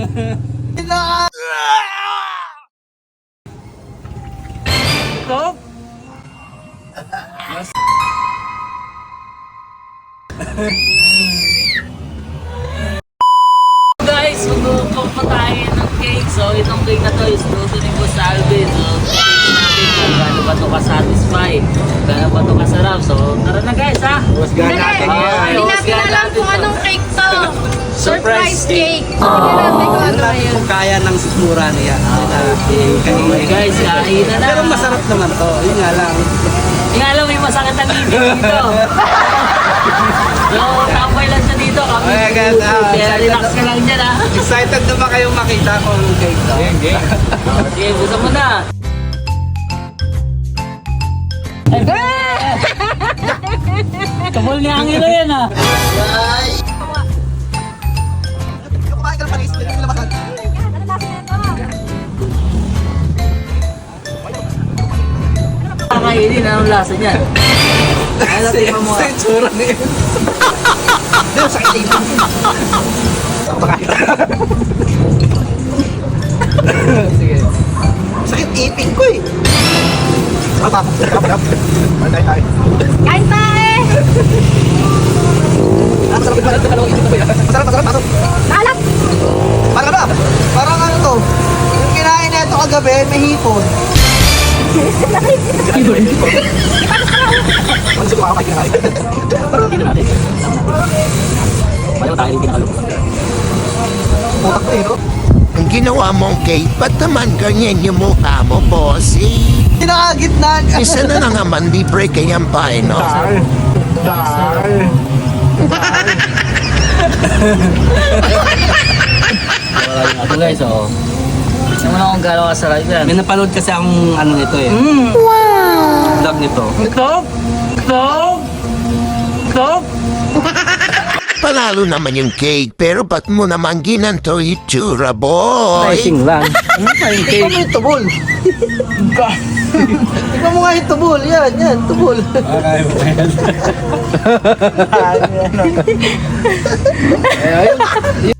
Stop! Guys, magbubuka pa tayo ng cake. So, itong cake na to is luto ni Boss Alvin. So, taste natin kung gaano ba ito ka-satisfy. Gaano ba ito kasarap. So, tara na guys ha! Husgahan natin yan. Hindi natin alam kung anong cake to. Surprise cake. Hindi natin kung ano na yun. Kung kaya ng sikmura niya. Okay guys, kain na na. Pero masarap naman to. Yun nga lang. Yung alam, may masakit ang ngipin dito. So, tambay lang siya dito. Kami, Okay, guys, kaya relax ka lang dyan ha. Excited na ba kayong makita kung cake to? Sige, busa mo na. Kabul ni Angelo yan ha. Kumain ka ng panis. Hindi na makan. Kakainin, anong lasa niyan? Ano tingnan mo? Sa itsura niya. Hindi, sakit ipin. Sige. Sakit ipin ko eh. Apa? Kain tayo! Masarap. Alap! Parang ba? Parang ano to? Yung kinain na ito kagabi, may hipon. Putak to eh, no? Ang ginawa mong cake, ba't naman ganyan yung mukha mo, bossy? Pinakagitna. Isa na lang naman libre kayang paino. Ito guys, oh. Tignan mo na kung gano'ng kasarap yan. May napanood kasi akong ano nito eh. Vlog nito. Stop! Panalo naman yung cake, pero ba't mo naman ginanto itsura, boy? lang. Ikaw mo yung tubol. Ikaw mo nga yung tubol. Yan, tubol. Okay, well.